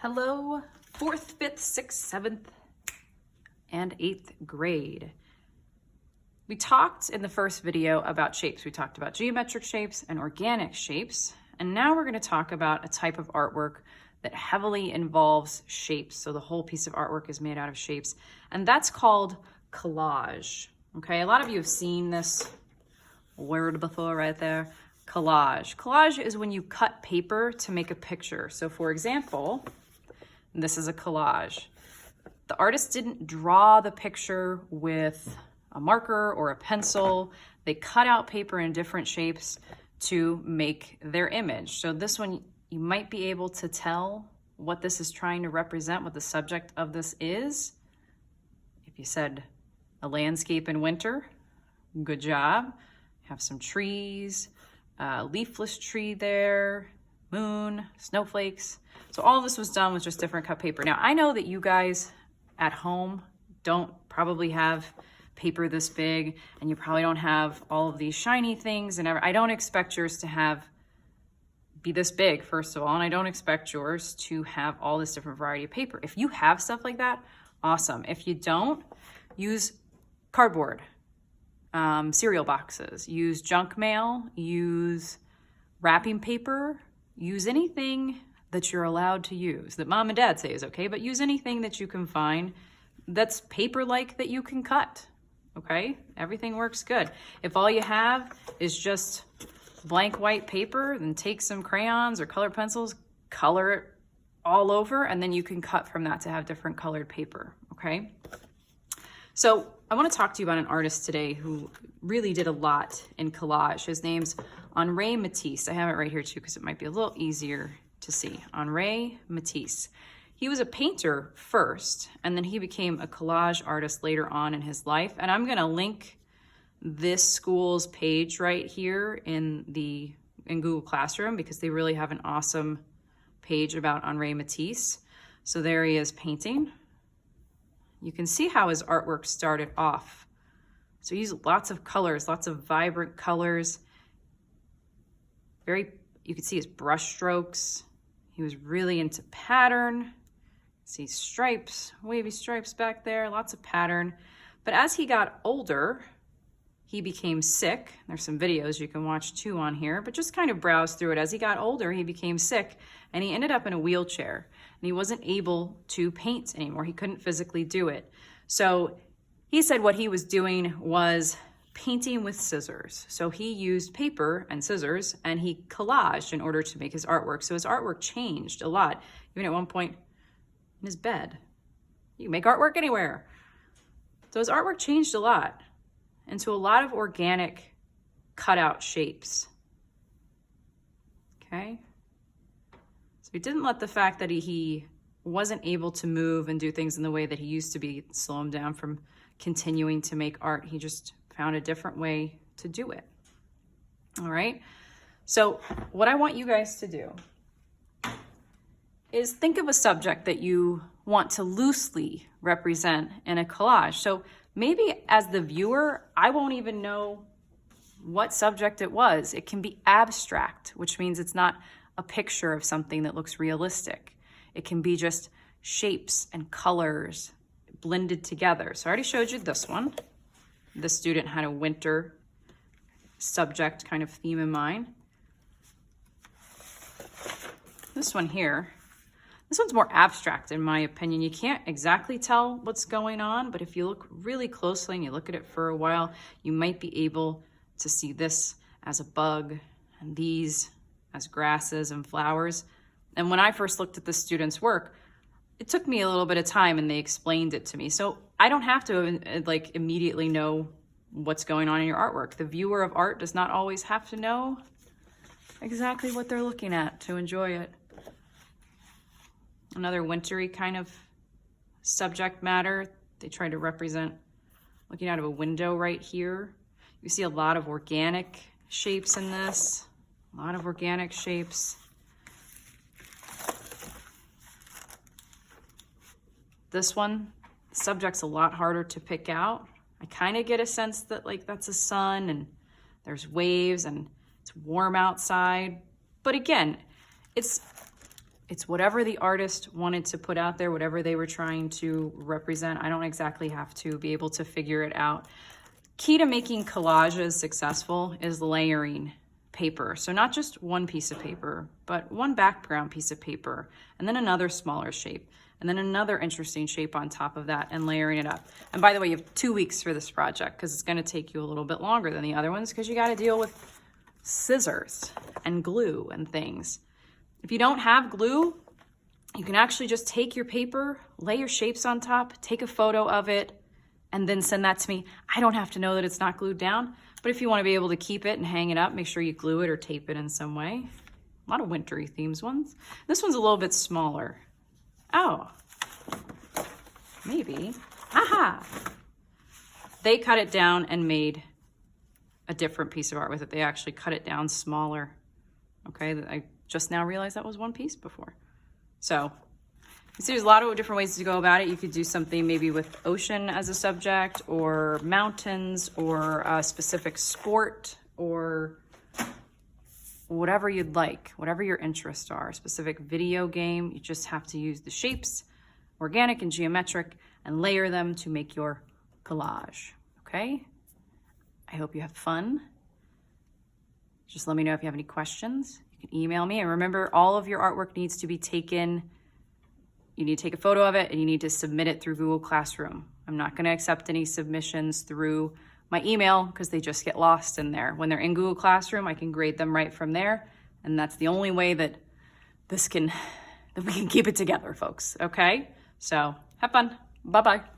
Hello, 4th, 5th, 6th, 7th, and 8th grade. We talked in the first video about shapes. We talked about geometric shapes and organic shapes. And now we're going to talk about a type of artwork that heavily involves shapes. So the whole piece of artwork is made out of shapes. And that's called collage. Okay, a lot of you have seen this word before right there. Collage. Collage is when you cut paper to make a picture. So for example, this is a collage. The artist didn't draw the picture with a marker or a pencil. They cut out paper in different shapes to make their image. So this one, you might be able to tell what this is trying to represent, what the subject of this is. If you said a landscape in winter, good job. Have some trees, a leafless tree there, moon, snowflakes. So all of this was done with just different cut paper. Now, I know that you guys at home don't probably have paper this big, and you probably don't have all of these shiny things and I don't expect yours to be this big, first of all, and I don't expect yours to have all this different variety of paper. If you have stuff like that, awesome. If you don't, use cardboard, cereal boxes, use junk mail, use wrapping paper, use anything that you're allowed to use, that mom and dad say is okay, but use anything that you can find that's paper-like that you can cut, okay? Everything works good. If all you have is just blank white paper, then take some crayons or colored pencils, color it all over, and then you can cut from that to have different colored paper, okay? So I want to talk to you about an artist today who really did a lot in collage. His name's Henri Matisse. I have it right here too because it might be a little easier to see. Henri Matisse. He was a painter first, and then he became a collage artist later on in his life. And I'm going to link this school's page right here in Google Classroom because they really have an awesome page about Henri Matisse. So there he is painting. You can see how his artwork started off. So he used lots of colors, lots of vibrant colors. You can see his brush strokes. He was really into pattern. See stripes, wavy stripes back there, lots of pattern. But as he got older, he became sick. There's some videos you can watch too on here, but just kind of browse through it. As he got older, he became sick and he ended up in a wheelchair and he wasn't able to paint anymore. He couldn't physically do it. So he said what he was doing was painting with scissors. So he used paper and scissors and he collaged in order to make his artwork. So his artwork changed a lot. Even at one point in his bed, you can make artwork anywhere. So his artwork changed a lot into a lot of organic cutout shapes. Okay. So he didn't let the fact that he wasn't able to move and do things in the way that he used to be slow him down from continuing to make art. He just found a different way to do it. All right. So what I want you guys to do is think of a subject that you want to loosely represent in a collage. So maybe as the viewer, I won't even know what subject it was. It can be abstract, which means it's not a picture of something that looks realistic. It can be just shapes and colors blended together. So I already showed you this one. The student had a winter subject kind of theme in mind. This one here, this one's more abstract in my opinion. You can't exactly tell what's going on, but if you look really closely and you look at it for a while, you might be able to see this as a bug and these as grasses and flowers. And when I first looked at the student's work, it took me a little bit of time and they explained it to me. So I don't have to immediately know what's going on in your artwork. The viewer of art does not always have to know exactly what they're looking at to enjoy it. Another wintry kind of subject matter. They try to represent looking out of a window right here. You see a lot of organic shapes in this, a lot of organic shapes. This one, the subject's a lot harder to pick out. I kind of get a sense that that's a sun and there's waves and it's warm outside. But again, it's It's whatever the artist wanted to put out there, whatever they were trying to represent. I don't exactly have to be able to figure it out. Key to making collages successful is layering paper. So not just one piece of paper, but one background piece of paper, and then another smaller shape, and then another interesting shape on top of that, and layering it up. And by the way, you have 2 weeks for this project because it's going to take you a little bit longer than the other ones because you got to deal with scissors and glue and things. If you don't have glue, you can actually just take your paper, lay your shapes on top, take a photo of it, and then send that to me. I don't have to know that it's not glued down, but if you want to be able to keep it and hang it up, make sure you glue it or tape it in some way. A lot of wintry themes ones. This one's a little bit smaller. Oh, maybe. Aha! They cut it down and made a different piece of art with it. They actually cut it down smaller. Okay, I just now realized that was one piece before. So there's a lot of different ways to go about it. You could do something maybe with ocean as a subject, or mountains, or a specific sport, or whatever you'd like, whatever your interests are. A specific video game, you just have to use the shapes, organic and geometric, and layer them to make your collage, okay? I hope you have fun. Just let me know if you have any questions. You can email me. And remember, all of your artwork needs to be taken. You need to take a photo of it and you need to submit it through Google Classroom. I'm not going to accept any submissions through my email because they just get lost in there. When they're in Google Classroom, I can grade them right from there. And that's the only way that we can keep it together, folks. Okay? So have fun. Bye-bye.